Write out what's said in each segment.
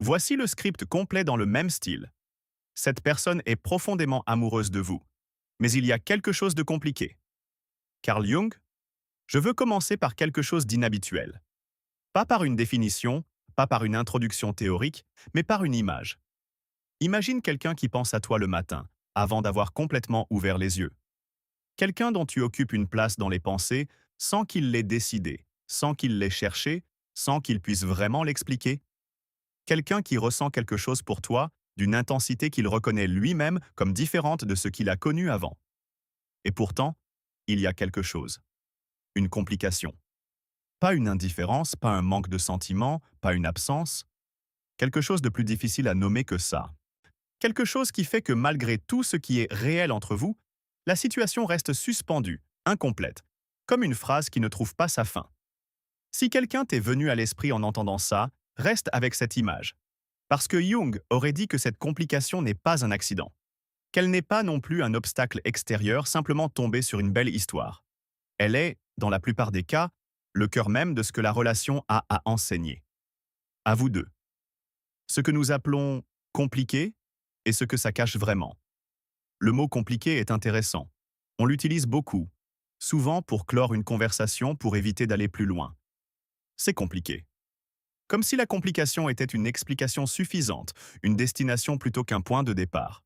Voici le script complet dans le même style. Cette personne est profondément amoureuse de vous. Mais il y a quelque chose de compliqué. Carl Jung, je veux commencer par quelque chose d'inhabituel. Pas par une définition, pas par une introduction théorique, mais par une image. Imagine quelqu'un qui pense à toi le matin, avant d'avoir complètement ouvert les yeux. Quelqu'un dont tu occupes une place dans les pensées sans qu'il l'ait décidé, sans qu'il l'ait cherché, sans qu'il puisse vraiment l'expliquer. Quelqu'un qui ressent quelque chose pour toi, d'une intensité qu'il reconnaît lui-même comme différente de ce qu'il a connu avant. Et pourtant, il y a quelque chose. Une complication. Pas une indifférence, pas un manque de sentiment, pas une absence. Quelque chose de plus difficile à nommer que ça. Quelque chose qui fait que malgré tout ce qui est réel entre vous, la situation reste suspendue, incomplète, comme une phrase qui ne trouve pas sa fin. Si quelqu'un t'est venu à l'esprit en entendant ça, reste avec cette image. Parce que Jung aurait dit que cette complication n'est pas un accident, qu'elle n'est pas non plus un obstacle extérieur simplement tombé sur une belle histoire. Elle est, dans la plupart des cas, le cœur même de ce que la relation a à enseigner. À vous deux. Ce que nous appelons compliqué et ce que ça cache vraiment. Le mot compliqué est intéressant. On l'utilise beaucoup, souvent pour clore une conversation pour éviter d'aller plus loin. C'est compliqué. Comme si la complication était une explication suffisante, une destination plutôt qu'un point de départ.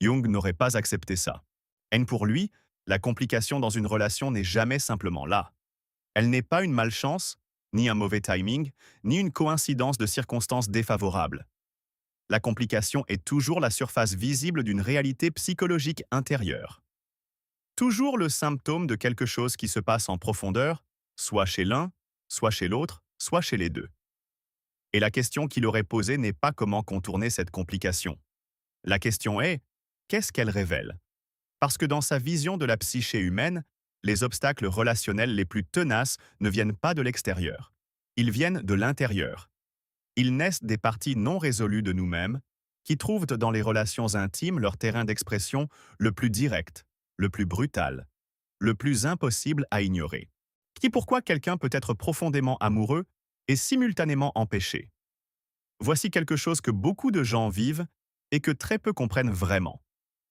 Jung n'aurait pas accepté ça. Et pour lui, la complication dans une relation n'est jamais simplement là. Elle n'est pas une malchance, ni un mauvais timing, ni une coïncidence de circonstances défavorables. La complication est toujours la surface visible d'une réalité psychologique intérieure. Toujours le symptôme de quelque chose qui se passe en profondeur, soit chez l'un, soit chez l'autre, soit chez les deux. Et la question qu'il aurait posée n'est pas comment contourner cette complication. La question est, qu'est-ce qu'elle révèle? Parce que dans sa vision de la psyché humaine, les obstacles relationnels les plus tenaces ne viennent pas de l'extérieur. Ils viennent de l'intérieur. Ils naissent des parties non résolues de nous-mêmes, qui trouvent dans les relations intimes leur terrain d'expression le plus direct, le plus brutal, le plus impossible à ignorer. Qui pourquoi quelqu'un peut être profondément amoureux et simultanément empêché. Voici quelque chose que beaucoup de gens vivent et que très peu comprennent vraiment.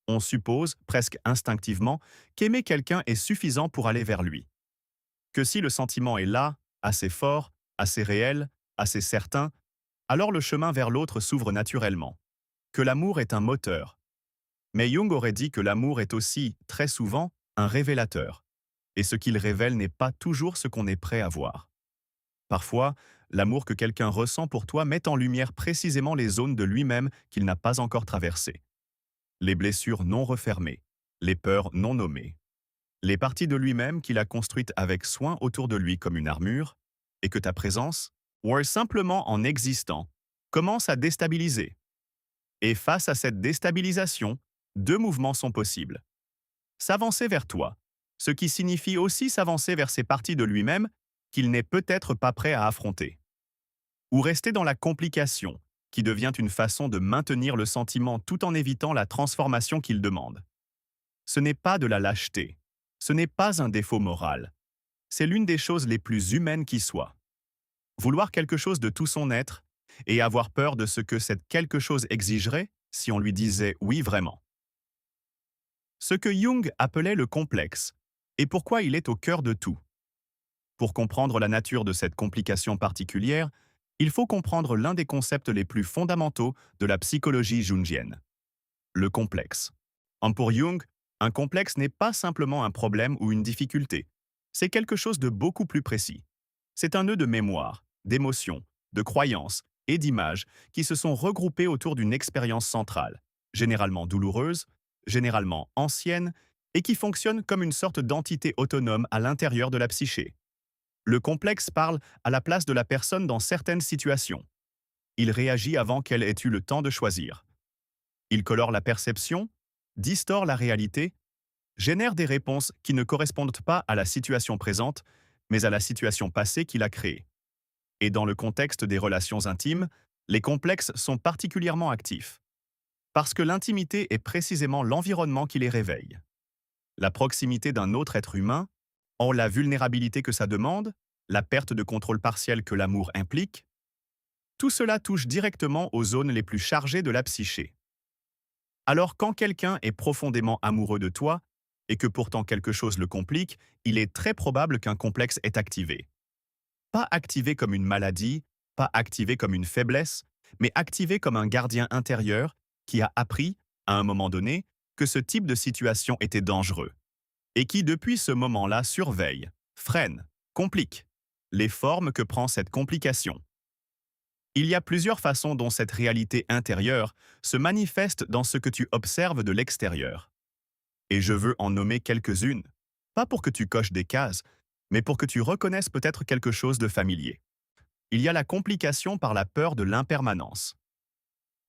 On suppose, presque instinctivement, qu'aimer quelqu'un est suffisant pour aller vers lui. Que si le sentiment est là, assez fort, assez réel, assez certain, alors le chemin vers l'autre s'ouvre naturellement. Que l'amour est un moteur. Mais Jung aurait dit que l'amour est aussi, très souvent, un révélateur. Et ce qu'il révèle n'est pas toujours ce qu'on est prêt à voir. Parfois, l'amour que quelqu'un ressent pour toi met en lumière précisément les zones de lui-même qu'il n'a pas encore traversées. Les blessures non refermées, les peurs non nommées, les parties de lui-même qu'il a construites avec soin autour de lui comme une armure, et que ta présence, ou simplement en existant, commence à déstabiliser. Et face à cette déstabilisation, deux mouvements sont possibles. S'avancer vers toi, ce qui signifie aussi s'avancer vers ces parties de lui-même qu'il n'est peut-être pas prêt à affronter. Ou rester dans la complication, qui devient une façon de maintenir le sentiment tout en évitant la transformation qu'il demande. Ce n'est pas de la lâcheté, ce n'est pas un défaut moral. C'est l'une des choses les plus humaines qui soit. Vouloir quelque chose de tout son être et avoir peur de ce que cette quelque chose exigerait si on lui disait oui vraiment. Ce que Jung appelait le complexe, et pourquoi il est au cœur de tout. Pour comprendre la nature de cette complication particulière, il faut comprendre l'un des concepts les plus fondamentaux de la psychologie jungienne. Le complexe. Pour Jung, un complexe n'est pas simplement un problème ou une difficulté. C'est quelque chose de beaucoup plus précis. C'est un nœud de mémoire, d'émotions, de croyances et d'images qui se sont regroupés autour d'une expérience centrale, généralement douloureuse, généralement ancienne, et qui fonctionne comme une sorte d'entité autonome à l'intérieur de la psyché. Le complexe parle à la place de la personne dans certaines situations. Il réagit avant qu'elle ait eu le temps de choisir. Il colore la perception, distord la réalité, génère des réponses qui ne correspondent pas à la situation présente, mais à la situation passée qu'il a créée. Et dans le contexte des relations intimes, les complexes sont particulièrement actifs. Parce que l'intimité est précisément l'environnement qui les réveille. La proximité d'un autre être humain, en la vulnérabilité que ça demande, la perte de contrôle partiel que l'amour implique, Tout cela touche directement aux zones les plus chargées de la psyché. Alors quand quelqu'un est profondément amoureux de toi, et que pourtant quelque chose le complique, il est très probable qu'un complexe est activé. Pas activé comme une maladie, pas activé comme une faiblesse, mais activé comme un gardien intérieur qui a appris, à un moment donné, que ce type de situation était dangereux, et qui depuis ce moment-là surveille, freine, complique les formes que prend cette complication. Il y a plusieurs façons dont cette réalité intérieure se manifeste dans ce que tu observes de l'extérieur. Et je veux en nommer quelques-unes, pas pour que tu coches des cases, mais pour que tu reconnaisses peut-être quelque chose de familier. Il y a la complication par la peur de l'impermanence.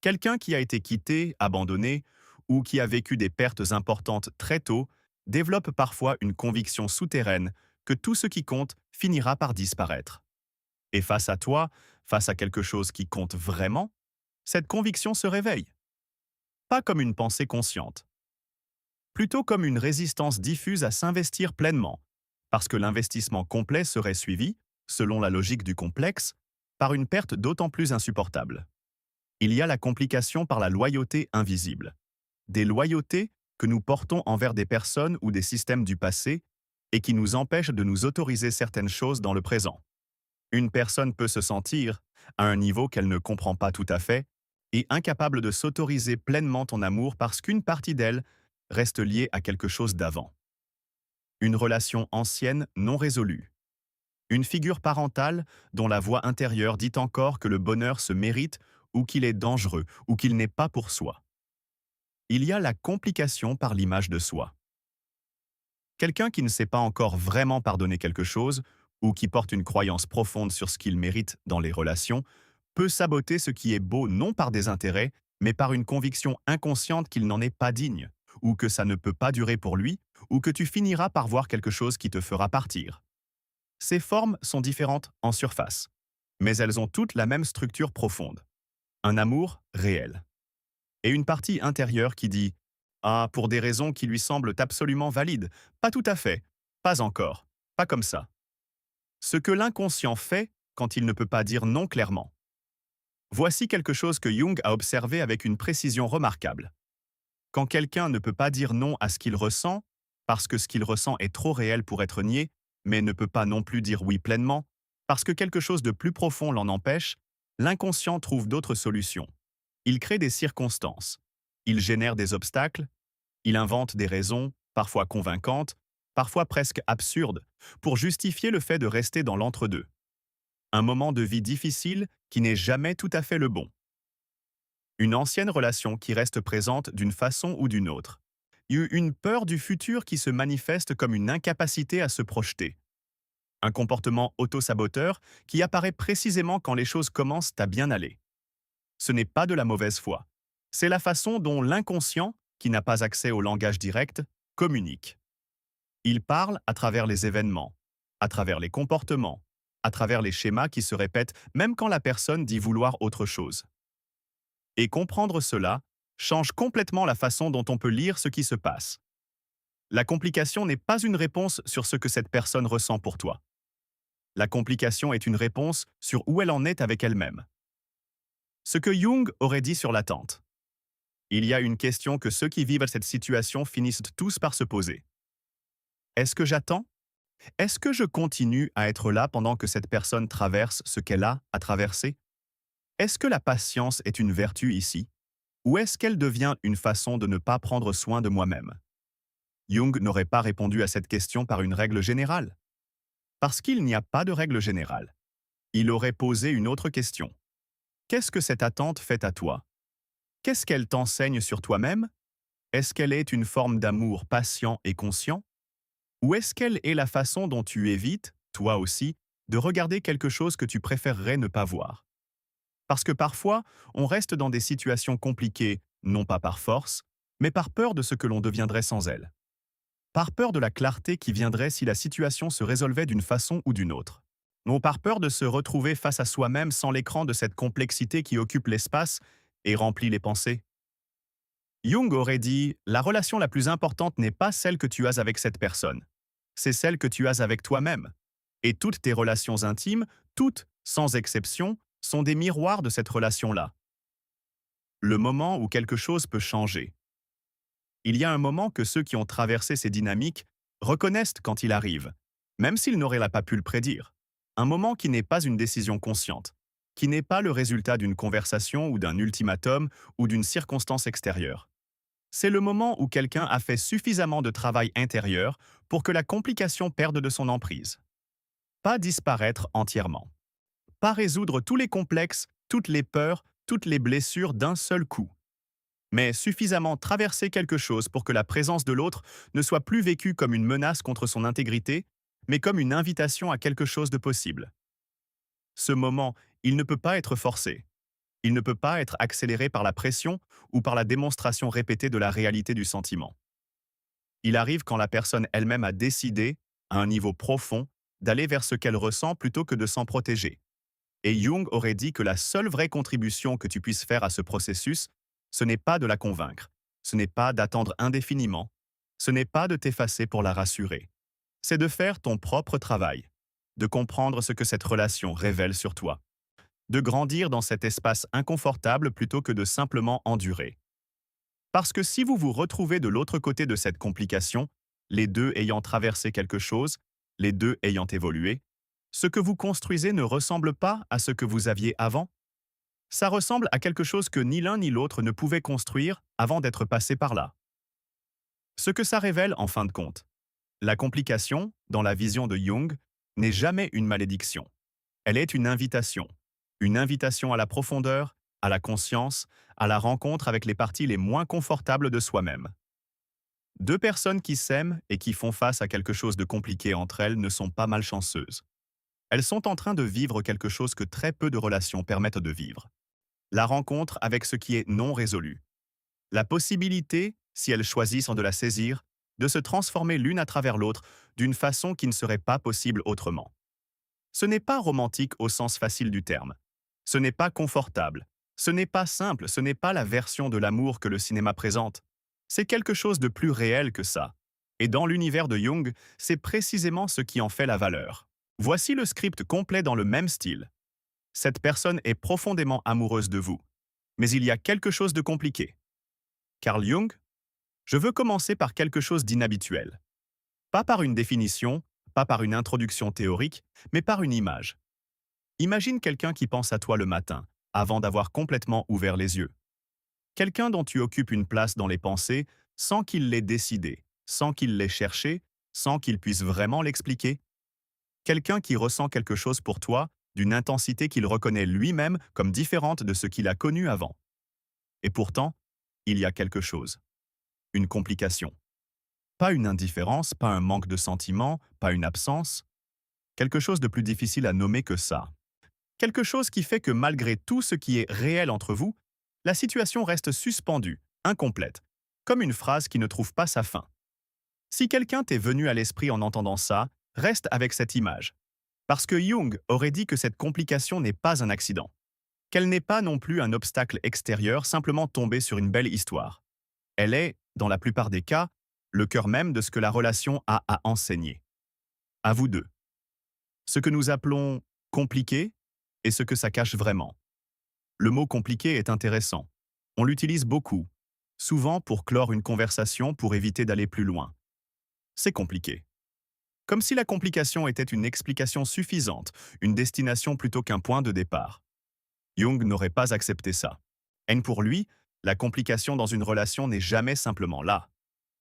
Quelqu'un qui a été quitté, abandonné, ou qui a vécu des pertes importantes très tôt, développe parfois une conviction souterraine que tout ce qui compte finira par disparaître. Et face à toi, face à quelque chose qui compte vraiment, cette conviction se réveille. Pas comme une pensée consciente, plutôt comme une résistance diffuse à s'investir pleinement, parce que l'investissement complet serait suivi, selon la logique du complexe, par une perte d'autant plus insupportable. Il y a la complication par la loyauté invisible. Des loyautés que nous portons envers des personnes ou des systèmes du passé et qui nous empêchent de nous autoriser certaines choses dans le présent. Une personne peut se sentir, à un niveau qu'elle ne comprend pas tout à fait, et incapable de s'autoriser pleinement ton amour parce qu'une partie d'elle reste liée à quelque chose d'avant. Une relation ancienne non résolue. Une figure parentale dont la voix intérieure dit encore que le bonheur se mérite ou qu'il est dangereux ou qu'il n'est pas pour soi. Il y a la complication par l'image de soi. Quelqu'un qui ne sait pas encore vraiment pardonner quelque chose ou qui porte une croyance profonde sur ce qu'il mérite dans les relations peut saboter ce qui est beau non par des intérêts, mais par une conviction inconsciente qu'il n'en est pas digne, ou que ça ne peut pas durer pour lui, ou que tu finiras par voir quelque chose qui te fera partir. Ces formes sont différentes en surface, mais elles ont toutes la même structure profonde. Un amour réel. Et une partie intérieure qui dit « Ah, pour des raisons qui lui semblent absolument valides, pas tout à fait, pas encore, pas comme ça ». Ce que l'inconscient fait quand il ne peut pas dire non clairement. Voici quelque chose que Jung a observé avec une précision remarquable. Quand quelqu'un ne peut pas dire non à ce qu'il ressent, parce que ce qu'il ressent est trop réel pour être nié, mais ne peut pas non plus dire oui pleinement, parce que quelque chose de plus profond l'en empêche, l'inconscient trouve d'autres solutions. Il crée des circonstances. Il génère des obstacles. Il invente des raisons, parfois convaincantes, parfois presque absurdes, pour justifier le fait de rester dans l'entre-deux. Un moment de vie difficile qui n'est jamais tout à fait le bon. Une ancienne relation qui reste présente d'une façon ou d'une autre. Une peur du futur qui se manifeste comme une incapacité à se projeter. Un comportement auto-saboteur qui apparaît précisément quand les choses commencent à bien aller. Ce n'est pas de la mauvaise foi. C'est la façon dont l'inconscient, qui n'a pas accès au langage direct, communique. Il parle à travers les événements, à travers les comportements, à travers les schémas qui se répètent même quand la personne dit vouloir autre chose. Et comprendre cela change complètement la façon dont on peut lire ce qui se passe. La complication n'est pas une réponse sur ce que cette personne ressent pour toi. La complication est une réponse sur où elle en est avec elle-même. Ce que Jung aurait dit sur l'attente. Il y a une question que ceux qui vivent cette situation finissent tous par se poser. Est-ce que j'attends? Est-ce que je continue à être là pendant que cette personne traverse ce qu'elle a à traverser? Est-ce que la patience est une vertu ici? Ou est-ce qu'elle devient une façon de ne pas prendre soin de moi-même? Jung n'aurait pas répondu à cette question par une règle générale. Parce qu'il n'y a pas de règle générale. Il aurait posé une autre question. Qu'est-ce que cette attente fait à toi? Qu'est-ce qu'elle t'enseigne sur toi-même? Est-ce qu'elle est une forme d'amour patient et conscient? Ou est-ce qu'elle est la façon dont tu évites, toi aussi, de regarder quelque chose que tu préférerais ne pas voir? Parce que parfois, on reste dans des situations compliquées, non pas par force, mais par peur de ce que l'on deviendrait sans elle. Par peur de la clarté qui viendrait si la situation se résolvait d'une façon ou d'une autre. Non par peur de se retrouver face à soi-même sans l'écran de cette complexité qui occupe l'espace et remplit les pensées. Jung aurait dit « La relation la plus importante n'est pas celle que tu as avec cette personne, c'est celle que tu as avec toi-même. Et toutes tes relations intimes, toutes, sans exception, sont des miroirs de cette relation-là. Le moment où quelque chose peut changer. Il y a un moment que ceux qui ont traversé ces dynamiques reconnaissent quand il arrive, même s'ils n'auraient pas pu le prédire. Un moment qui n'est pas une décision consciente, qui n'est pas le résultat d'une conversation ou d'un ultimatum ou d'une circonstance extérieure. C'est le moment où quelqu'un a fait suffisamment de travail intérieur pour que la complication perde de son emprise. Pas disparaître entièrement. Pas résoudre tous les complexes, toutes les peurs, toutes les blessures d'un seul coup. Mais suffisamment traverser quelque chose pour que la présence de l'autre ne soit plus vécue comme une menace contre son intégrité, mais comme une invitation à quelque chose de possible. Ce moment, il ne peut pas être forcé. Il ne peut pas être accéléré par la pression ou par la démonstration répétée de la réalité du sentiment. Il arrive quand la personne elle-même a décidé, à un niveau profond, d'aller vers ce qu'elle ressent plutôt que de s'en protéger. Et Jung aurait dit que la seule vraie contribution que tu puisses faire à ce processus, ce n'est pas de la convaincre, ce n'est pas d'attendre indéfiniment, ce n'est pas de t'effacer pour la rassurer. C'est de faire ton propre travail, de comprendre ce que cette relation révèle sur toi, de grandir dans cet espace inconfortable plutôt que de simplement endurer. Parce que si vous vous retrouvez de l'autre côté de cette complication, les deux ayant traversé quelque chose, les deux ayant évolué, ce que vous construisez ne ressemble pas à ce que vous aviez avant. Ça ressemble à quelque chose que ni l'un ni l'autre ne pouvait construire avant d'être passé par là. Ce que ça révèle en fin de compte. La complication, dans la vision de Jung, n'est jamais une malédiction. Elle est une invitation. Une invitation à la profondeur, à la conscience, à la rencontre avec les parties les moins confortables de soi-même. Deux personnes qui s'aiment et qui font face à quelque chose de compliqué entre elles ne sont pas malchanceuses. Elles sont en train de vivre quelque chose que très peu de relations permettent de vivre. La rencontre avec ce qui est non résolu. La possibilité, si elles choisissent de la saisir, de se transformer l'une à travers l'autre d'une façon qui ne serait pas possible autrement. Ce n'est pas romantique au sens facile du terme. Ce n'est pas confortable. Ce n'est pas simple, ce n'est pas la version de l'amour que le cinéma présente. C'est quelque chose de plus réel que ça. Et dans l'univers de Jung, c'est précisément ce qui en fait la valeur. Voici le script complet dans le même style. Cette personne est profondément amoureuse de vous. Mais il y a quelque chose de compliqué. Carl Jung, je veux commencer par quelque chose d'inhabituel. Pas par une définition, pas par une introduction théorique, mais par une image. Imagine quelqu'un qui pense à toi le matin, avant d'avoir complètement ouvert les yeux. Quelqu'un dont tu occupes une place dans les pensées sans qu'il l'ait décidé, sans qu'il l'ait cherché, sans qu'il puisse vraiment l'expliquer. Quelqu'un qui ressent quelque chose pour toi, d'une intensité qu'il reconnaît lui-même comme différente de ce qu'il a connu avant. Et pourtant, il y a quelque chose. Une complication. Pas une indifférence, pas un manque de sentiment, pas une absence. Quelque chose de plus difficile à nommer que ça. Quelque chose qui fait que malgré tout ce qui est réel entre vous, la situation reste suspendue, incomplète, comme une phrase qui ne trouve pas sa fin. Si quelqu'un t'est venu à l'esprit en entendant ça, reste avec cette image. Parce que Jung aurait dit que cette complication n'est pas un accident. Qu'elle n'est pas non plus un obstacle extérieur simplement tombé sur une belle histoire. Elle est, dans la plupart des cas, le cœur même de ce que la relation a à enseigner. À vous deux. Ce que nous appelons compliqué et ce que ça cache vraiment. Le mot compliqué est intéressant. On l'utilise beaucoup, souvent pour clore une conversation pour éviter d'aller plus loin. C'est compliqué. Comme si la complication était une explication suffisante, une destination plutôt qu'un point de départ. Jung n'aurait pas accepté ça. Et pour lui, la complication dans une relation n'est jamais simplement là.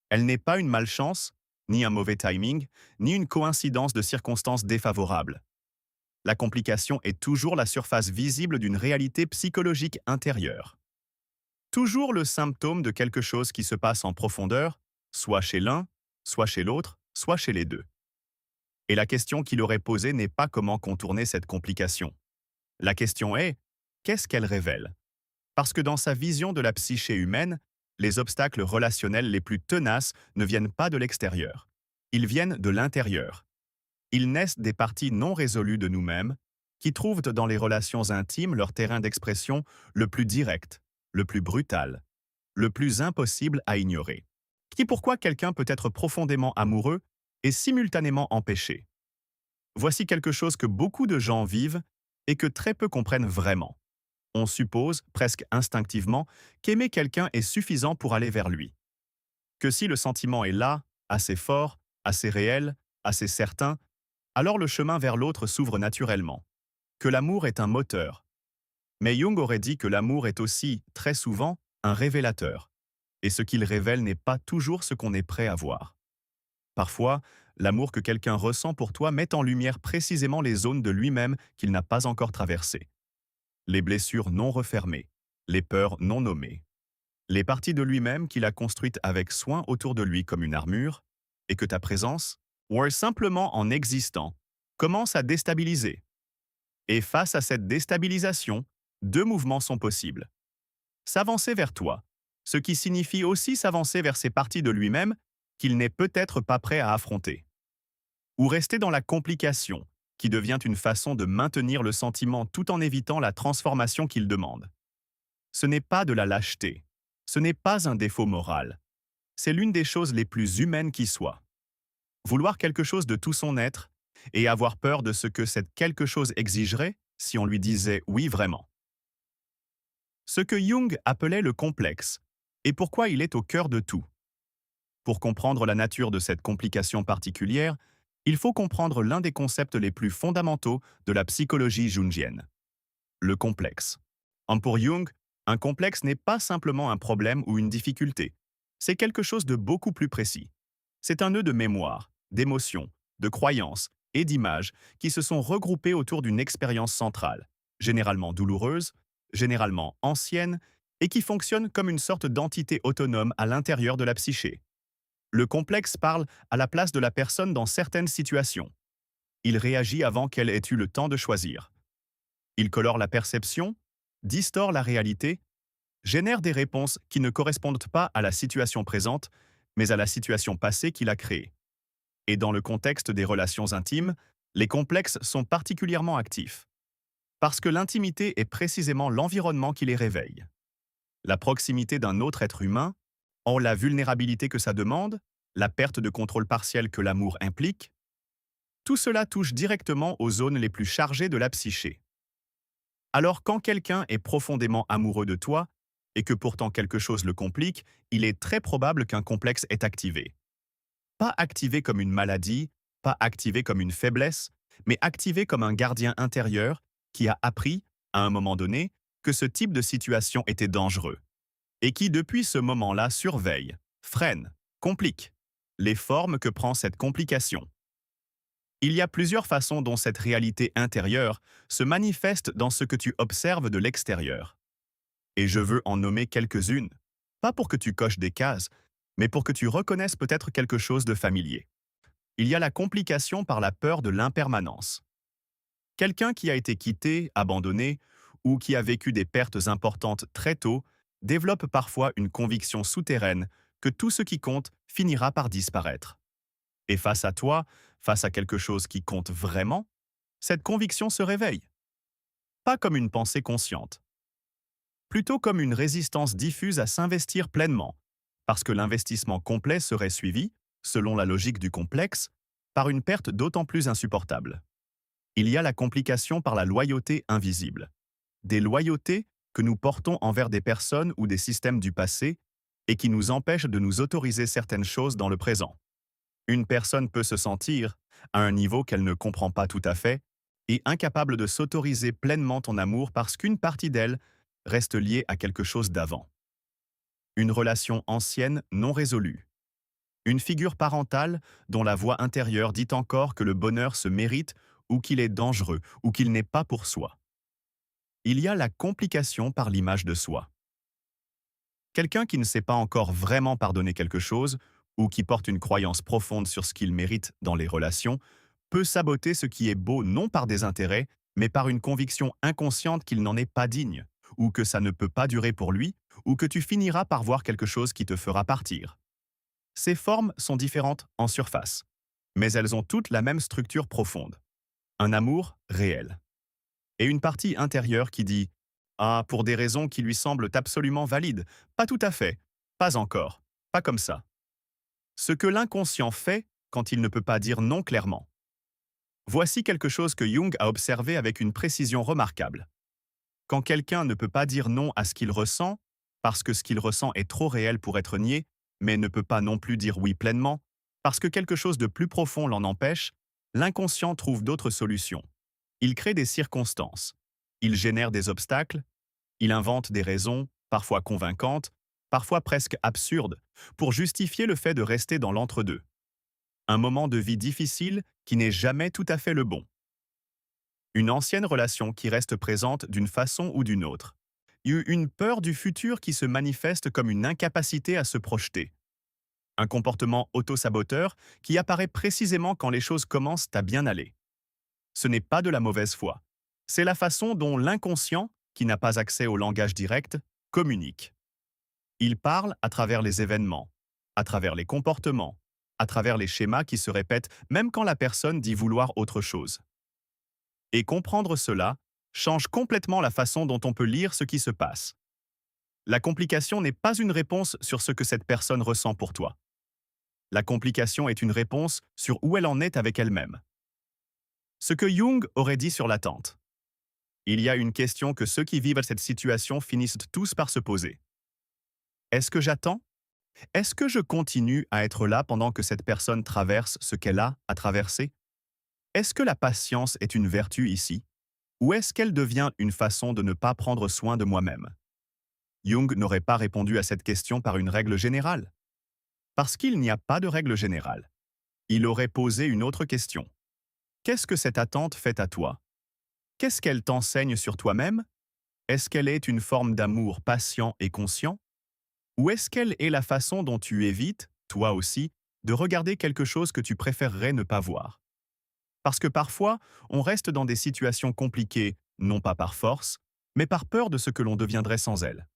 Elle n'est pas une malchance, ni un mauvais timing, ni une coïncidence de circonstances défavorables. La complication est toujours la surface visible d'une réalité psychologique intérieure. Toujours le symptôme de quelque chose qui se passe en profondeur, soit chez l'un, soit chez l'autre, soit chez les deux. Et la question qu'il aurait posée n'est pas comment contourner cette complication. La question est, qu'est-ce qu'elle révèle? Parce que dans sa vision de la psyché humaine, les obstacles relationnels les plus tenaces ne viennent pas de l'extérieur. Ils viennent de l'intérieur. Ils naissent des parties non résolues de nous-mêmes, qui trouvent dans les relations intimes leur terrain d'expression le plus direct, le plus brutal, le plus impossible à ignorer. Qui pourquoi quelqu'un peut être profondément amoureux et simultanément empêché. Voici quelque chose que beaucoup de gens vivent et que très peu comprennent vraiment. On suppose, presque instinctivement, qu'aimer quelqu'un est suffisant pour aller vers lui. Que si le sentiment est là, assez fort, assez réel, assez certain, alors le chemin vers l'autre s'ouvre naturellement. Que l'amour est un moteur. Mais Jung aurait dit que l'amour est aussi, très souvent, un révélateur. Et ce qu'il révèle n'est pas toujours ce qu'on est prêt à voir. Parfois, l'amour que quelqu'un ressent pour toi met en lumière précisément les zones de lui-même qu'il n'a pas encore traversées. Les blessures non refermées, les peurs non nommées, les parties de lui-même qu'il a construites avec soin autour de lui comme une armure, et que ta présence, ou simplement en existant, commence à déstabiliser. Et face à cette déstabilisation, deux mouvements sont possibles. S'avancer vers toi, ce qui signifie aussi s'avancer vers ces parties de lui-même qu'il n'est peut-être pas prêt à affronter. Ou rester dans la complication, qui devient une façon de maintenir le sentiment tout en évitant la transformation qu'il demande. Ce n'est pas de la lâcheté, ce n'est pas un défaut moral, c'est l'une des choses les plus humaines qui soit. Vouloir quelque chose de tout son être et avoir peur de ce que cette quelque chose exigerait si on lui disait oui vraiment. Ce que Jung appelait le complexe, et pourquoi il est au cœur de tout. Pour comprendre la nature de cette complication particulière, il faut comprendre l'un des concepts les plus fondamentaux de la psychologie jungienne. Le complexe. Pour Jung, un complexe n'est pas simplement un problème ou une difficulté. C'est quelque chose de beaucoup plus précis. C'est un nœud de mémoire, d'émotions, de croyances et d'images qui se sont regroupés autour d'une expérience centrale, généralement douloureuse, généralement ancienne, et qui fonctionne comme une sorte d'entité autonome à l'intérieur de la psyché. Le complexe parle à la place de la personne dans certaines situations. Il réagit avant qu'elle ait eu le temps de choisir. Il colore la perception, distord la réalité, génère des réponses qui ne correspondent pas à la situation présente, mais à la situation passée qu'il a créée. Et dans le contexte des relations intimes, les complexes sont particulièrement actifs. Parce que l'intimité est précisément l'environnement qui les réveille. La proximité d'un autre être humain, en la vulnérabilité que ça demande, la perte de contrôle partiel que l'amour implique, tout cela touche directement aux zones les plus chargées de la psyché. Alors quand quelqu'un est profondément amoureux de toi, et que pourtant quelque chose le complique, il est très probable qu'un complexe est activé. Pas activé comme une maladie, pas activé comme une faiblesse, mais activé comme un gardien intérieur qui a appris, à un moment donné, que ce type de situation était dangereux, et qui depuis ce moment-là surveille, freine, complique les formes que prend cette complication. Il y a plusieurs façons dont cette réalité intérieure se manifeste dans ce que tu observes de l'extérieur. Et je veux en nommer quelques-unes, pas pour que tu coches des cases, mais pour que tu reconnaisses peut-être quelque chose de familier. Il y a la complication par la peur de l'impermanence. Quelqu'un qui a été quitté, abandonné, ou qui a vécu des pertes importantes très tôt, développe parfois une conviction souterraine que tout ce qui compte finira par disparaître. Et face à toi, face à quelque chose qui compte vraiment, cette conviction se réveille. Pas comme une pensée consciente, plutôt comme une résistance diffuse à s'investir pleinement, parce que l'investissement complet serait suivi, selon la logique du complexe, par une perte d'autant plus insupportable. Il y a la complication par la loyauté invisible. Des loyautés que nous portons envers des personnes ou des systèmes du passé et qui nous empêchent de nous autoriser certaines choses dans le présent. Une personne peut se sentir, à un niveau qu'elle ne comprend pas tout à fait, et incapable de s'autoriser pleinement ton amour parce qu'une partie d'elle reste liée à quelque chose d'avant. Une relation ancienne non résolue. Une figure parentale dont la voix intérieure dit encore que le bonheur se mérite ou qu'il est dangereux ou qu'il n'est pas pour soi. Il y a la complication par l'image de soi. Quelqu'un qui ne sait pas encore vraiment pardonner quelque chose ou qui porte une croyance profonde sur ce qu'il mérite dans les relations peut saboter ce qui est beau non par des intérêts, mais par une conviction inconsciente qu'il n'en est pas digne, ou que ça ne peut pas durer pour lui, ou que tu finiras par voir quelque chose qui te fera partir. Ces formes sont différentes en surface, mais elles ont toutes la même structure profonde. Un amour réel. Et une partie intérieure qui dit « Ah, pour des raisons qui lui semblent absolument valides, pas tout à fait, pas encore, pas comme ça ». Ce que l'inconscient fait quand il ne peut pas dire non clairement. Voici quelque chose que Jung a observé avec une précision remarquable. Quand quelqu'un ne peut pas dire non à ce qu'il ressent, parce que ce qu'il ressent est trop réel pour être nié, mais ne peut pas non plus dire oui pleinement, parce que quelque chose de plus profond l'en empêche, l'inconscient trouve d'autres solutions. Il crée des circonstances. Il génère des obstacles. Il invente des raisons, parfois convaincantes, parfois presque absurdes, pour justifier le fait de rester dans l'entre-deux. Un moment de vie difficile qui n'est jamais tout à fait le bon. Une ancienne relation qui reste présente d'une façon ou d'une autre. Une peur du futur qui se manifeste comme une incapacité à se projeter. Un comportement autosaboteur qui apparaît précisément quand les choses commencent à bien aller. Ce n'est pas de la mauvaise foi. C'est la façon dont l'inconscient, qui n'a pas accès au langage direct, communique. Il parle à travers les événements, à travers les comportements, à travers les schémas qui se répètent même quand la personne dit vouloir autre chose. Et comprendre cela change complètement la façon dont on peut lire ce qui se passe. La complication n'est pas une réponse sur ce que cette personne ressent pour toi. La complication est une réponse sur où elle en est avec elle-même. Ce que Jung aurait dit sur l'attente. Il y a une question que ceux qui vivent cette situation finissent tous par se poser. Est-ce que j'attends? Est-ce que je continue à être là pendant que cette personne traverse ce qu'elle a à traverser? Est-ce que la patience est une vertu ici? Ou est-ce qu'elle devient une façon de ne pas prendre soin de moi-même? Jung n'aurait pas répondu à cette question par une règle générale. Parce qu'il n'y a pas de règle générale. Il aurait posé une autre question. Qu'est-ce que cette attente fait à toi? Qu'est-ce qu'elle t'enseigne sur toi-même? Est-ce qu'elle est une forme d'amour patient et conscient? Ou est-ce qu'elle est la façon dont tu évites, toi aussi, de regarder quelque chose que tu préférerais ne pas voir? Parce que parfois, on reste dans des situations compliquées, non pas par force, mais par peur de ce que l'on deviendrait sans elle.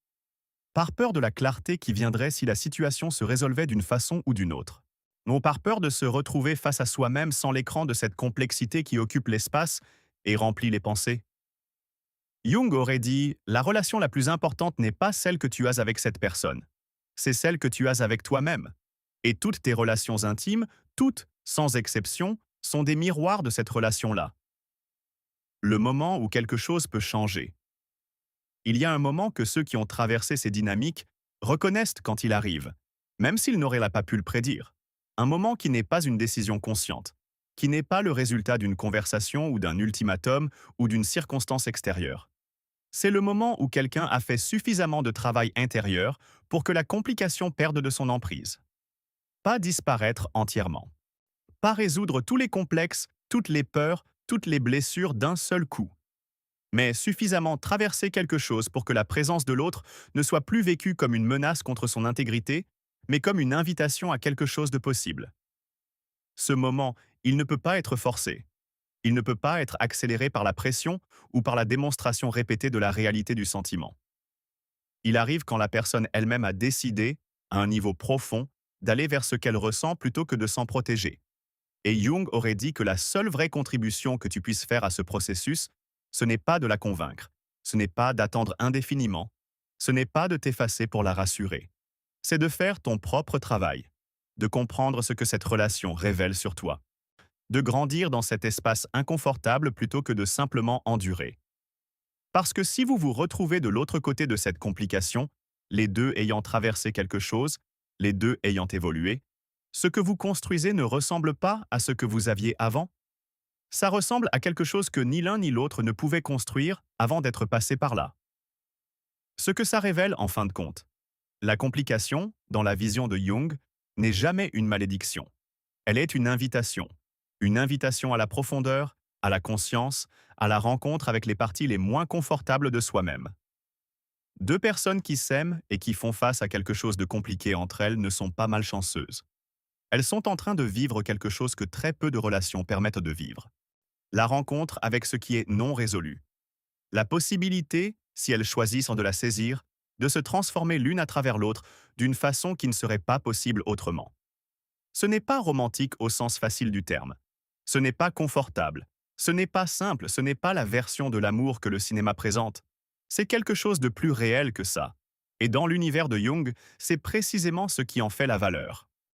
Par peur de la clarté qui viendrait si la situation se résolvait d'une façon ou d'une autre. Non par peur de se retrouver face à soi-même sans l'écran de cette complexité qui occupe l'espace et remplit les pensées. Jung aurait dit « La relation la plus importante n'est pas celle que tu as avec cette personne, c'est celle que tu as avec toi-même. Et toutes tes relations intimes, toutes, sans exception, sont des miroirs de cette relation-là. » Le moment où quelque chose peut changer. Il y a un moment que ceux qui ont traversé ces dynamiques reconnaissent quand il arrive, même s'ils n'auraient pas pu le prédire. Un moment qui n'est pas une décision consciente, qui n'est pas le résultat d'une conversation ou d'un ultimatum ou d'une circonstance extérieure. C'est le moment où quelqu'un a fait suffisamment de travail intérieur pour que la complication perde de son emprise. Pas disparaître entièrement. Pas résoudre tous les complexes, toutes les peurs, toutes les blessures d'un seul coup. Mais suffisamment traverser quelque chose pour que la présence de l'autre ne soit plus vécue comme une menace contre son intégrité, mais comme une invitation à quelque chose de possible. Ce moment, il ne peut pas être forcé. Il ne peut pas être accéléré par la pression ou par la démonstration répétée de la réalité du sentiment. Il arrive quand la personne elle-même a décidé, à un niveau profond, d'aller vers ce qu'elle ressent plutôt que de s'en protéger. Et Jung aurait dit que la seule vraie contribution que tu puisses faire à ce processus, ce n'est pas de la convaincre, ce n'est pas d'attendre indéfiniment, ce n'est pas de t'effacer pour la rassurer. C'est de faire ton propre travail, de comprendre ce que cette relation révèle sur toi, de grandir dans cet espace inconfortable plutôt que de simplement endurer. Parce que si vous vous retrouvez de l'autre côté de cette complication, les deux ayant traversé quelque chose, les deux ayant évolué, ce que vous construisez ne ressemble pas à ce que vous aviez avant. Ça ressemble à quelque chose que ni l'un ni l'autre ne pouvait construire avant d'être passé par là. Ce que ça révèle en fin de compte. La complication, dans la vision de Jung, n'est jamais une malédiction. Elle est une invitation. Une invitation à la profondeur, à la conscience, à la rencontre avec les parties les moins confortables de soi-même. Deux personnes qui s'aiment et qui font face à quelque chose de compliqué entre elles ne sont pas malchanceuses. Elles sont en train de vivre quelque chose que très peu de relations permettent de vivre. La rencontre avec ce qui est non résolu. La possibilité, si elles choisissent de la saisir, de se transformer l'une à travers l'autre d'une façon qui ne serait pas possible autrement. Ce n'est pas romantique au sens facile du terme. Ce n'est pas confortable. Ce n'est pas simple, ce n'est pas la version de l'amour que le cinéma présente. C'est quelque chose de plus réel que ça. Et dans l'univers de Jung, c'est précisément ce qui en fait la valeur.